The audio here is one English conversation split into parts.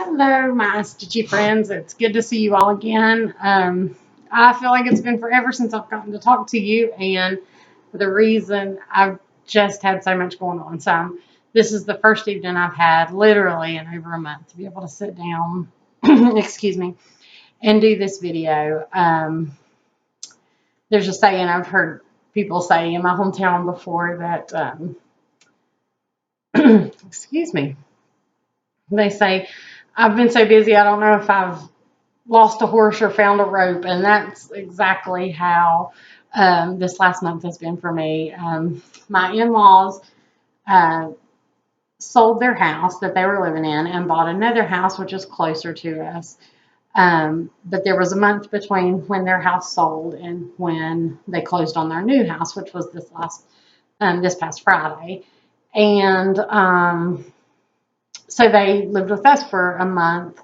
Hello, my stitchy friends. It's good to see you all again. I feel like it's been forever since I've gotten to talk to you, and the reason I've just had so much going on. So this is the first evening I've had literally in over a month to be able to sit down, excuse me, and do this video. There's a saying I've heard people say in my hometown before that, excuse me, they say, I've been so busy, I don't know if I've lost a horse or found a rope. And that's exactly how this last month has been for me. My in-laws uh, sold their house that they were living in and bought another house, which is closer to us. But there was a month between when their house sold and when they closed on their new house, which was this past Friday. And so they lived with us for a month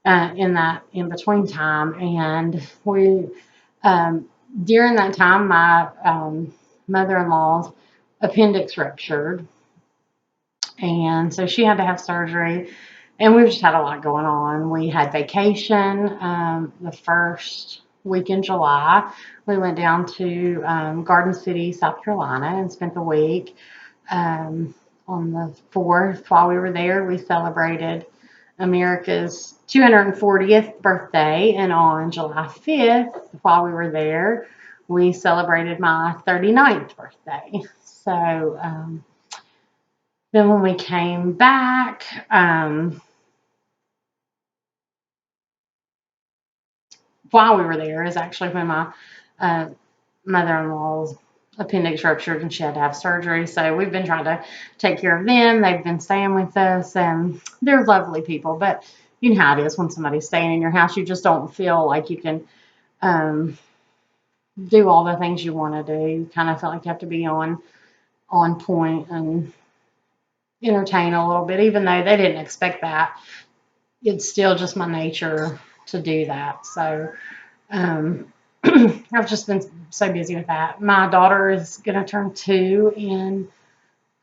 in that in between time, and we during that time my mother-in-law's appendix ruptured, and so she had to have surgery, and we've just had a lot going on. We had vacation the first week in July. We went down to Garden City, South Carolina, and spent the week. On the 4th, while we were there, we celebrated America's 240th birthday, and on July 5th, while we were there, we celebrated my 39th birthday. So then when we came back, while we were there is actually when my mother-in-law's appendix ruptured and she had to have surgery. So we've been trying to take care of them. They've been staying with us, and they're lovely people. But you know how it is when somebody's staying in your house. You just don't feel like you can do all the things you want to do. You kind of feel like you have to be on point and entertain a little bit, even though they didn't expect that. It's still just my nature to do that. So I've just been so busy with that. My daughter is going to turn 2 in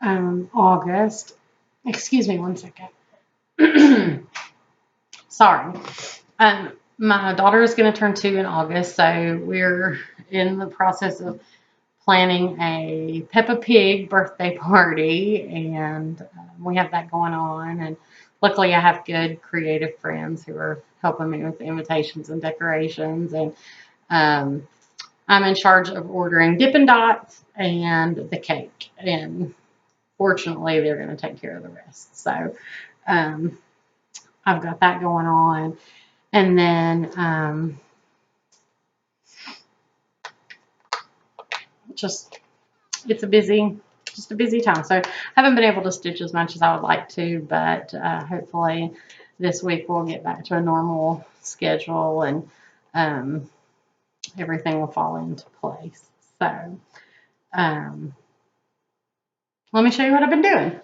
August. Excuse me one second. Sorry. My daughter is going to turn 2 in August, so we're in the process of planning a Peppa Pig birthday party, and we have that going on. And luckily, I have good creative friends who are helping me with the invitations and decorations. And I'm in charge of ordering Dippin' Dots and the cake. And fortunately, they're going to take care of the rest. So I've got that going on. And then it's a busy time. So I haven't been able to stitch as much as I would like to, but hopefully this week we'll get back to a normal schedule, and everything will fall into place. So let me show you what I've been doing.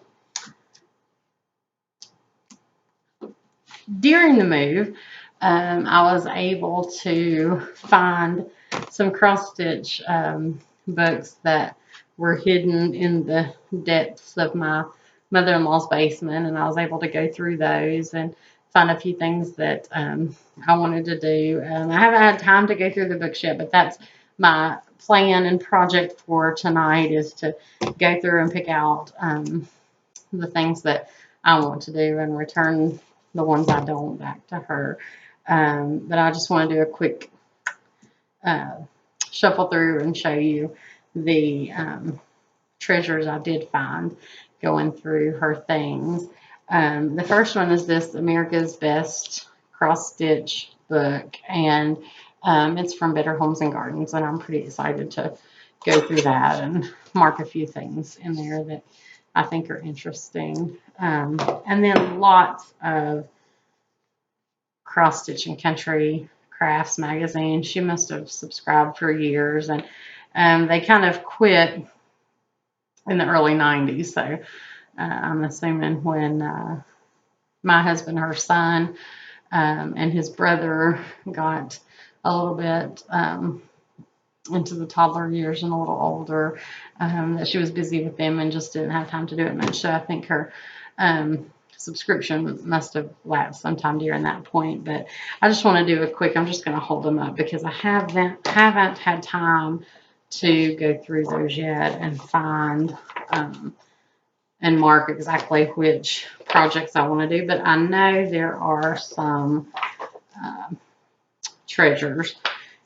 During the move, I was able to find some cross-stitch books that were hidden in the depths of my mother-in-law's basement, and I was able to go through those and find a few things that I wanted to do. I haven't had time to go through the books yet, but that's my plan and project for tonight, is to go through and pick out the things that I want to do and return the ones I don't back to her. But I just want to do a quick shuffle through and show you the treasures I did find going through her things. The first one is this America's Best Cross Stitch book, and it's from Better Homes and Gardens, and I'm pretty excited to go through that and mark a few things in there that I think are interesting. And then lots of Cross Stitch and Country Crafts magazine. She must have subscribed for years, and they kind of quit in the early 90s. So I'm assuming when my husband, her son, and his brother got a little bit into the toddler years and a little older, that she was busy with them and just didn't have time to do it much. So I think her subscription must have lapsed sometime during that point, but I just want to do a quick, I'm just going to hold them up because I haven't had time to go through those yet and find and mark exactly which projects I want to do, but I know there are some treasures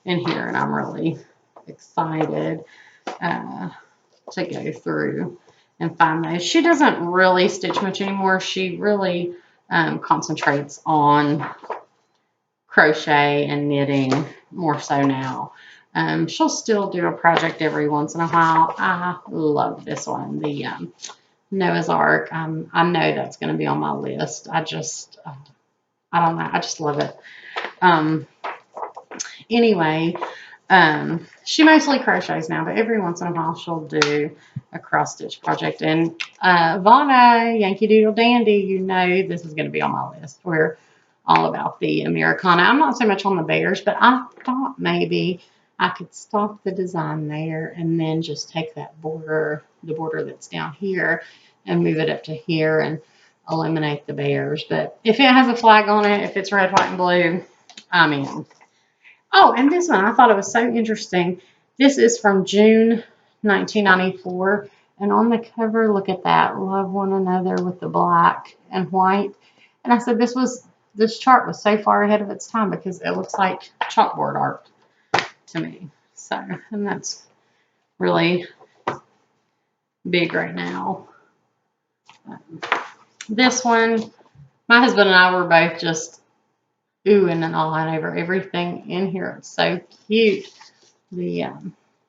in here, and I'm really excited to go through and find those. She doesn't really stitch much anymore. She really concentrates on crochet and knitting more so now. She'll still do a project every once in a while. I love this one, the Noah's Ark. I know that's going to be on my list. I don't know. I just love it. Anyway, she mostly crochets now, but every once in a while she'll do a cross stitch project. And Vonna, Yankee Doodle Dandy, you know this is going to be on my list. We're all about the Americana. I'm not so much on the bears, but I thought maybe I could stop the design there and then just take that border, the border that's down here, and move it up to here and eliminate the bears. But if it has a flag on it, if it's red, white, and blue, I'm in. Oh, and this one, I thought it was so interesting. This is from June 1994. And on the cover, look at that. Love one another with the black and white. And I said this chart was so far ahead of its time because it looks like chalkboard art to me. So, and that's really big right now. This one, my husband and I were both just oohing and awing over everything in here. It's so cute. The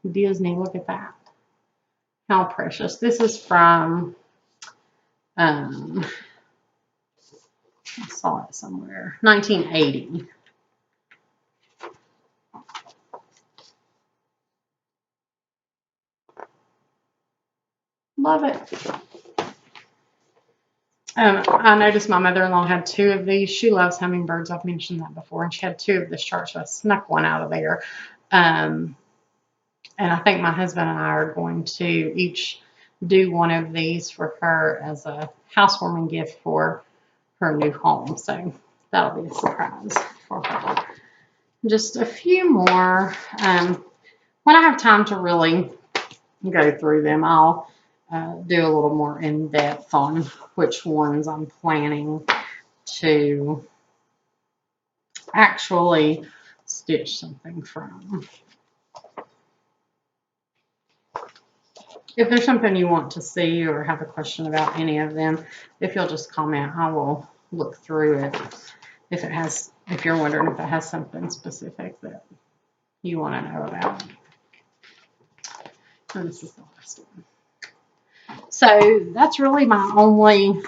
Disney, look at that. How precious. This is from, I saw it somewhere, 1980. Love it. I noticed my mother-in-law had 2 of these. She loves hummingbirds. I've mentioned that before. And she had 2 of this chart, so I snuck one out of there. And I think my husband and I are going to each do one of these for her as a housewarming gift for her new home. So that'll be a surprise for her. Just a few more. When I have time to really go through them, I'll do a little more in depth on which ones I'm planning to actually stitch something from. If there's something you want to see or have a question about any of them, if you'll just comment, I will look through it. If you're wondering if it has something specific that you want to know about. And this is the last one. So that's really my only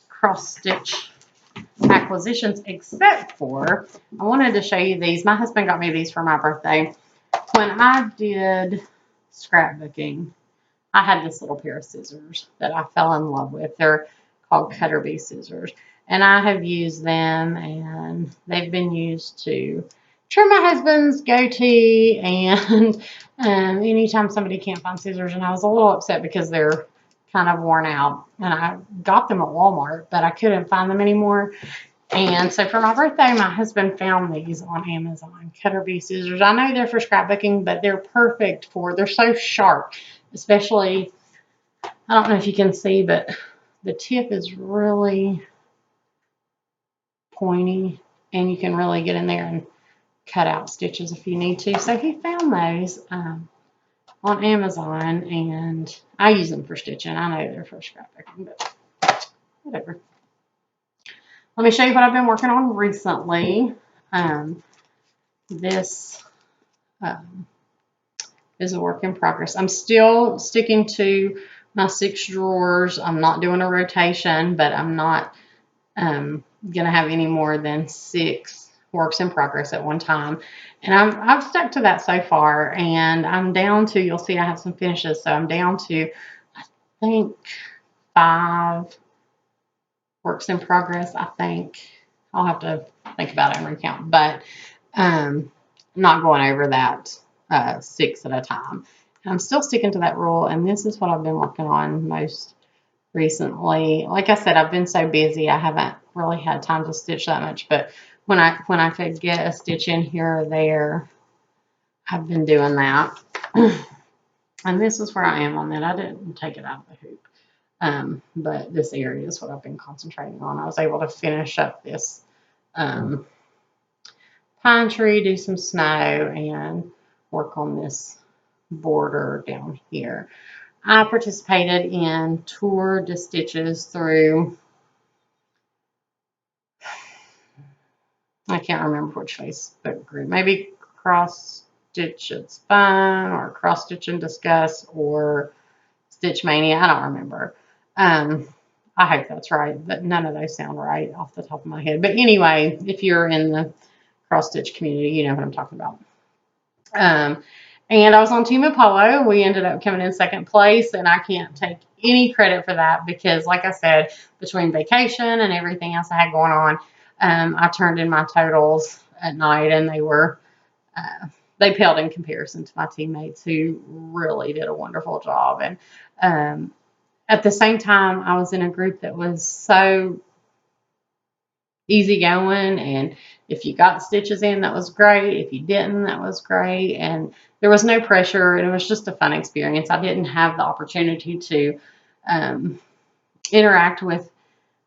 cross stitch acquisitions, except for I wanted to show you these. My husband got me these for my birthday. When I did scrapbooking, I had this little pair of scissors that I fell in love with. They're called Cutter Bee scissors, and I have used them, and they've been used to trim my husband's goatee, and anytime somebody can't find scissors. And I was a little upset because they're kind of worn out, and I got them at Walmart, but I couldn't find them anymore. And so for my birthday, my husband found these on Amazon, Cutter Bee scissors. I know they're for scrapbooking, but they're perfect they're so sharp, especially, I don't know if you can see, but the tip is really pointy, and you can really get in there and cut out stitches if you need to. So he found those on Amazon, and I use them for stitching. I know they're for scrapbooking, but whatever. Let me show you what I've been working on recently. This is a work in progress. I'm still sticking to my 6 drawers. I'm not doing a rotation, but I'm not going to have any more than 6 works in progress at one time. And I've stuck to that so far, and I'm down to, you'll see I have some finishes, so I'm down to, I think, 5 works in progress. I think I'll have to think about it and recount, but not going over that 6 at a time. And I'm still sticking to that rule, and this is what I've been working on most recently. Like I said, I've been so busy, I haven't really had time to stitch that much, but when I could get a stitch in here or there, I've been doing that. And this is where I am on that. I didn't take it out of the hoop. But this area is what I've been concentrating on. I was able to finish up this pine tree, do some snow, and work on this border down here. I participated in Tour de Stitches through, I can't remember which Facebook group, maybe Cross Stitch It's Fun or Cross Stitch and Discuss or Stitch Mania. I don't remember. I hope that's right, but none of those sound right off the top of my head. But anyway, if you're in the cross stitch community, you know what I'm talking about. And I was on Team Apollo. We ended up coming in second place, and I can't take any credit for that because, like I said, between vacation and everything else I had going on, I turned in my totals at night, and they paled in comparison to my teammates who really did a wonderful job. And at the same time, I was in a group that was so easygoing, and if you got stitches in, that was great. If you didn't, that was great. And there was no pressure, and it was just a fun experience. I didn't have the opportunity to interact with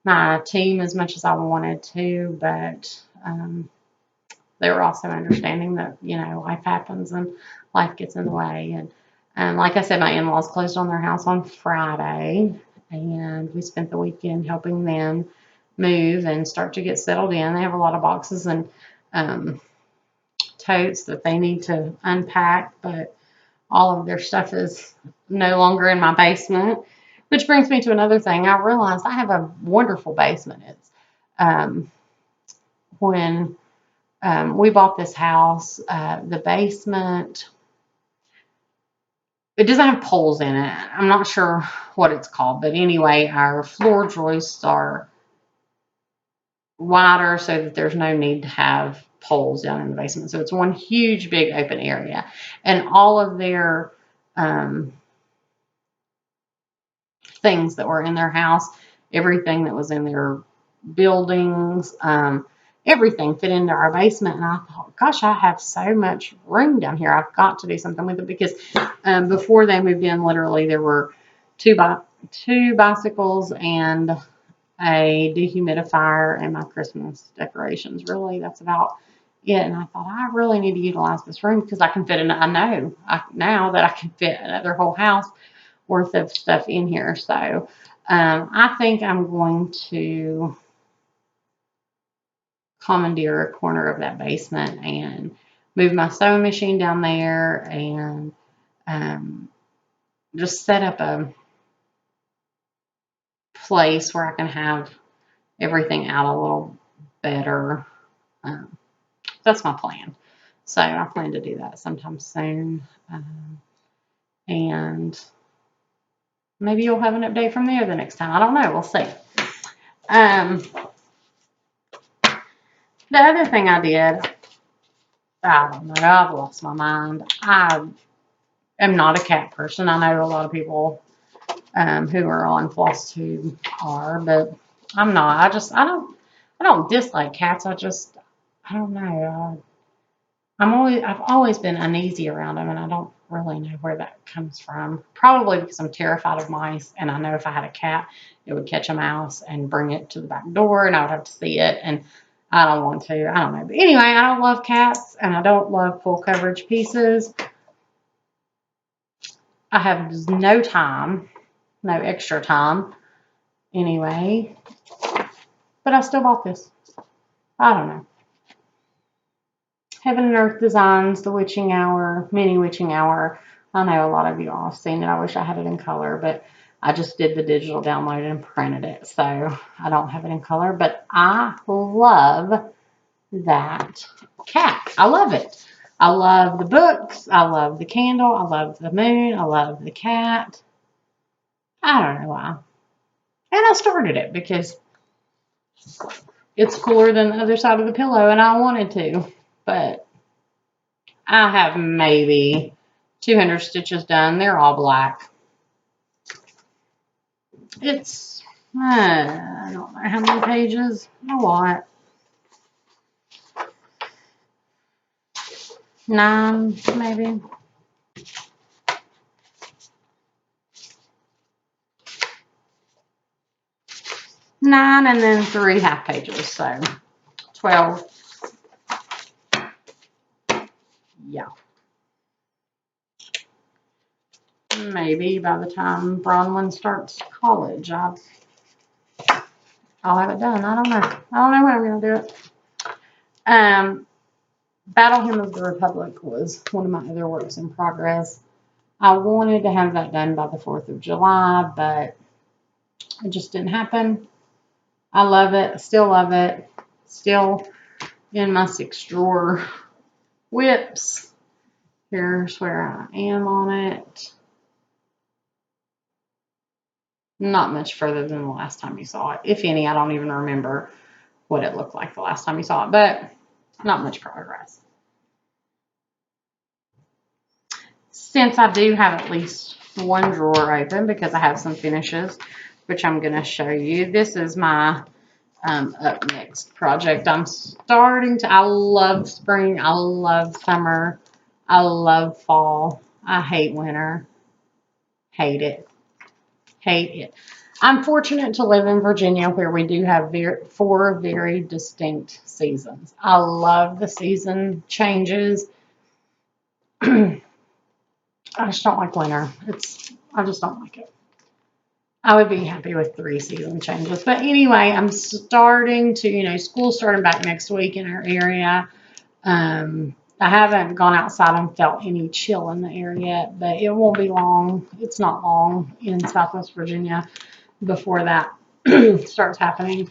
my team as much as I wanted to, but they were also understanding that, you know, life happens and life gets in the way. And like I said, my in-laws closed on their house on Friday, and we spent the weekend helping them move and start to get settled in. They have a lot of boxes and totes that they need to unpack, but all of their stuff is no longer in my basement, which brings me to another thing. I realized I have a wonderful basement. It's when we bought this house, the basement, it doesn't have poles in it. I'm not sure what it's called, but anyway, our floor joists are wider so that there's no need to have poles down in the basement. So it's one huge, big open area. And all of their things that were in their house, everything that was in their buildings, everything fit into our basement. And I thought, gosh, I have so much room down here. I've got to do something with it because before they moved in, literally there were two bicycles and a dehumidifier and my Christmas decorations. Really, that's about it. And I thought I really need to utilize this room because I can fit in. I know now that I can fit another whole house worth of stuff in here. So I think I'm going to commandeer a corner of that basement and move my sewing machine down there and just set up a place where I can have everything out a little better. That's my plan. So I plan to do that sometime soon. And maybe you'll have an update from there the next time. I don't know. We'll see. The other thing I did, I don't know, I've lost my mind. I am not a cat person. I know a lot of people who are on Floss who are, but I'm not. I don't dislike cats. I don't know. I've always been uneasy around them, and I don't really know where that comes from. Probably because I'm terrified of mice, and I know if I had a cat, it would catch a mouse and bring it to the back door, and I would have to see it, and I don't want to. I don't know. But anyway, I don't love cats, and I don't love full coverage pieces. I have no time, no extra time, anyway. But I still bought this. I don't know. Heaven and Earth Designs, The Witching Hour, Mini Witching Hour. I know a lot of you all have seen it. I wish I had it in color, but I just did the digital download and printed it, so I don't have it in color. But I love that cat. I love it. I love the books. I love the candle. I love the moon. I love the cat. I don't know why. And I started it because it's cooler than the other side of the pillow, and I wanted to, but I have maybe 200 stitches done. They're all black. It's, I don't know how many pages, a lot. 9, maybe. 9 and then 3 half pages, so 12. Yeah. Maybe by the time Bronwyn starts college, I'll have it done. I don't know. I don't know when I'm going to do it. Battle Hymn of the Republic was one of my other works in progress. I wanted to have that done by the 4th of July, but it just didn't happen. I love it. Still love it. Still in my 6 drawer WIPS. Here's where I am on it. Not much further than the last time you saw it. If any, I don't even remember what it looked like the last time you saw it, but not much progress. Since I do have at least one drawer open because I have some finishes, which I'm going to show you. This is my up next project. I'm starting to, I love spring, I love summer, I love fall. I hate winter. Hate it. Hate it. I'm fortunate to live in Virginia where we do have 4 very distinct seasons. I love the season changes. I just don't like winter. I just don't like it. I would be happy with 3 season changes. But anyway, I'm starting to, school's starting back next week in our area. I haven't gone outside and felt any chill in the area yet, but it won't be long. It's not long in Southwest Virginia before that starts happening.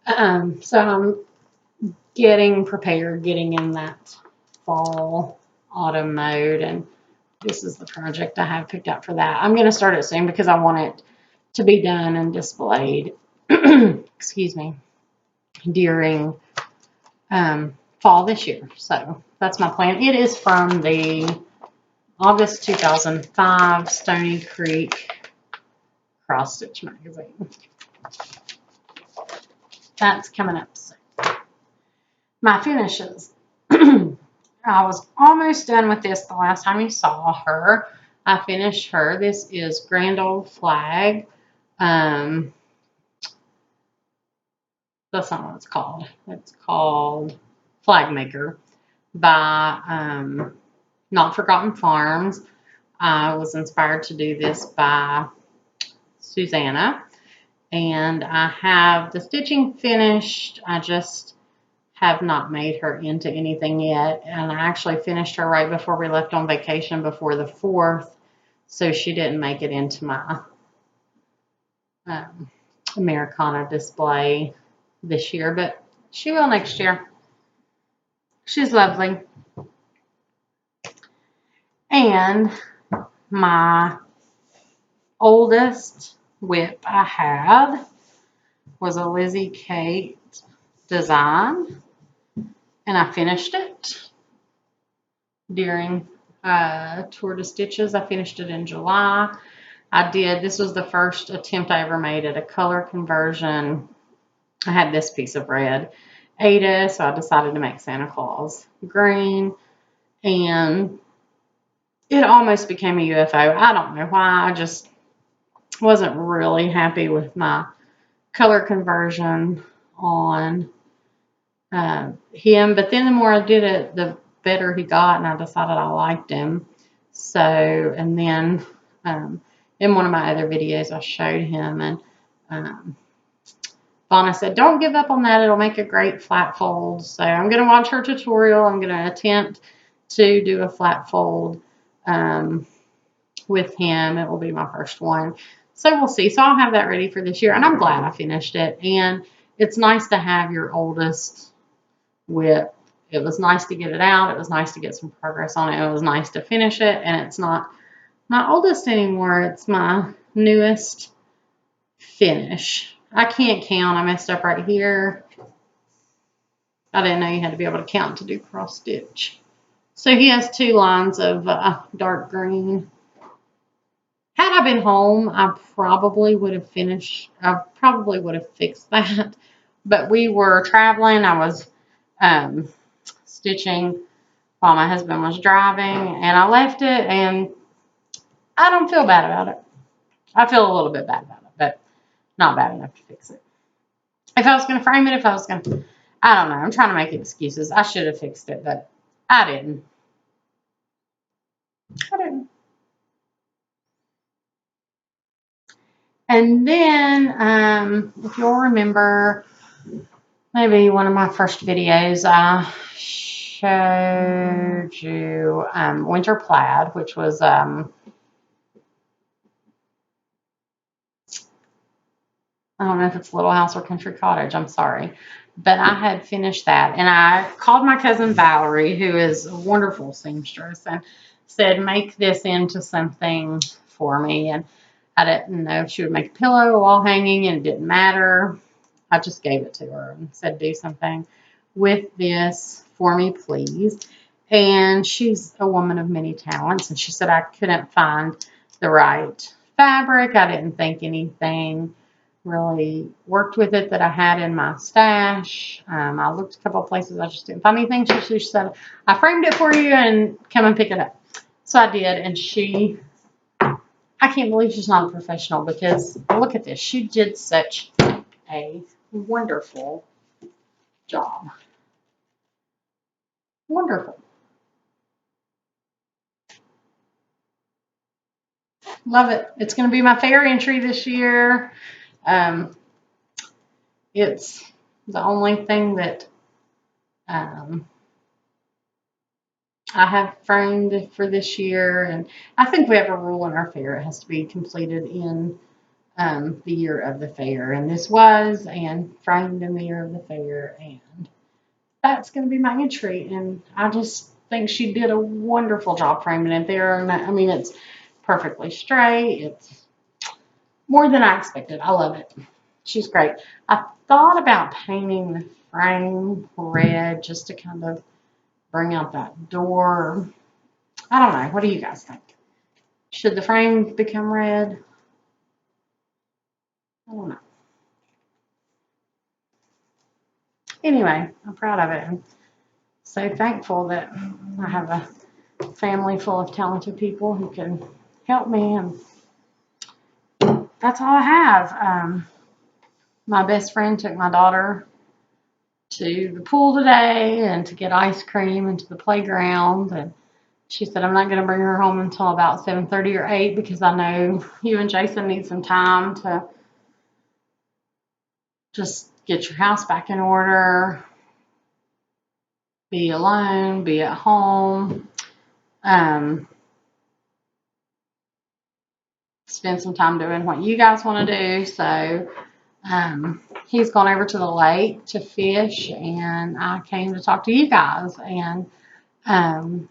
So I'm getting prepared, getting in that fall, autumn mode, and this is the project I have picked up for that. I'm going to start it soon because I want it to be done and displayed, excuse me, during fall this year. So that's my plan. It is from the August 2005 Stony Creek Cross Stitch magazine. That's coming up soon. My finishes. I was almost done with this the last time you saw her. I finished her. This is Grand Old Flag. That's not what it's called. It's called Flag Maker by Not Forgotten Farms. I was inspired to do this by Susanna. And I have the stitching finished. I just have not made her into anything yet. And I actually finished her right before we left on vacation before the 4th. So she didn't make it into my Americana display this year, but she will next year. She's lovely. And my oldest WIP I had was a Lizzie Kate design, and I finished it during Tour de Stitches. I finished it in July. This was the first attempt I ever made at a color conversion. I had this piece of red, Ada, so I decided to make Santa Claus green, and it almost became a UFO. I don't know why. I just wasn't really happy with my color conversion on him, but then the more I did it, the better he got, and I decided I liked him. So, and then in one of my other videos, I showed him, and Fauna said, don't give up on that. It'll make a great flat fold. So I'm going to watch her tutorial. I'm going to attempt to do a flat fold with him. It will be my first one. So we'll see. So I'll have that ready for this year, and I'm glad I finished it. And it's nice to have your oldest WIP. It was nice to get it out. It was nice to get some progress on it. It was nice to finish it, and it's not my oldest anymore. It's my newest finish. I can't count. I messed up right here. I didn't know you had to be able to count to do cross stitch. So he has 2 lines of dark green. Had I been home, I probably would have finished, I probably would have fixed that. But we were traveling. I was um, stitching while my husband was driving, and I left it, and I don't feel bad about it. I feel a little bit bad about it, but not bad enough to fix it. If I was going to frame it, if I was going to, I don't know. I'm trying to make excuses. I should have fixed it, but I didn't. I didn't. And then, if you'll remember, maybe one of my first videos, I showed you Winter Plaid, which was, I don't know if it's Little House or Country Cottage, I'm sorry. But I had finished that, and I called my cousin Valerie, who is a wonderful seamstress, and said, make this into something for me. And I didn't know if she would make a pillow, a wall hanging, and it didn't matter. I just gave it to her and said, do something with this for me, please. And she's a woman of many talents. And she said, I couldn't find the right fabric. I didn't think anything really worked with it that I had in my stash. I looked a couple of places. I just didn't find anything. So she said, I framed it for you and come and pick it up. So I did. And I can't believe she's not a professional, because look at this. She did such a wonderful job. Wonderful. Love it. It's going to be my fair entry this year. Um, it's the only thing that um, I have framed for this year. And I think we have a rule in our fair. It has to be completed in the year of the fair. And this was, and framed in the year of the fair. And that's going to be my entry. And I just think she did a wonderful job framing it there. And I mean, it's perfectly straight. It's more than I expected. I love it. She's great. I thought about painting the frame red just to kind of bring out that door. I don't know. What do you guys think? Should the frame become red? I don't know. Anyway, I'm proud of it. I'm so thankful that I have a family full of talented people who can help me, and that's all I have. My best friend took my daughter to the pool today and to get ice cream and to the playground, and she said, I'm not going to bring her home until about 7:30 or 8, because I know you and Jason need some time to just get your house back in order, be alone, be at home, um, spend some time doing what you guys want to do. So he's gone over to the lake to fish, and I came to talk to you guys. And um,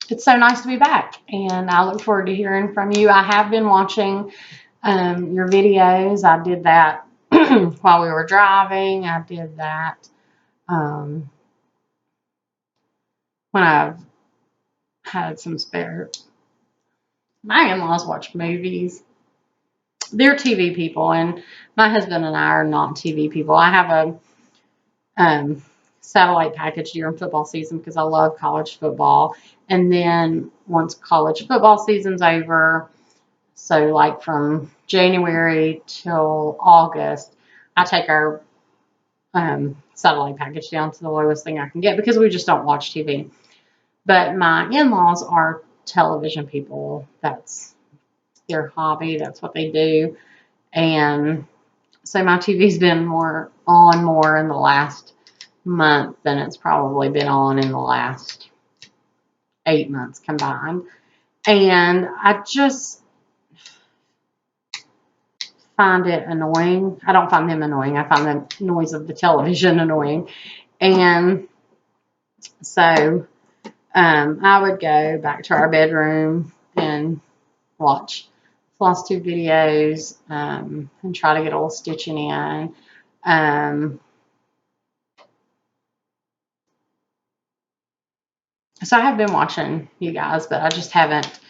it's so nice to be back, and I look forward to hearing from you. I have been watching your videos. I did that while we were driving. I did that um, when I've had some spare. My in-laws watch movies. They're TV people, and my husband and I are not TV people. I have a satellite package during football season because I love college football. And then once college football season's over, so like from January till August, I take our satellite package down to the lowest thing I can get, because we just don't watch TV. But my in-laws are television people. That's their hobby. That's what they do. And so my TV's been more in the last month than it's probably been on in the last 8 months combined. And I just find it annoying. I don't find them annoying. I find the noise of the television annoying. And so I would go back to our bedroom and watch Floss Tube videos and try to get a little stitching in. So I have been watching you guys, but I just haven't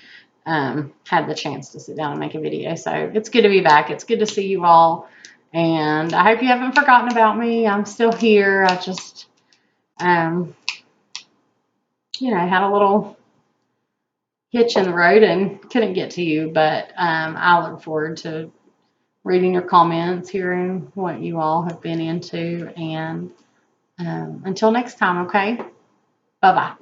had the chance to sit down and make a video. So it's good to be back. It's good to see you all. And I hope you haven't forgotten about me. I'm still here. I just, you know, had a little hitch in the road and couldn't get to you. But I look forward to reading your comments, hearing what you all have been into. And until next time, okay? Bye-bye.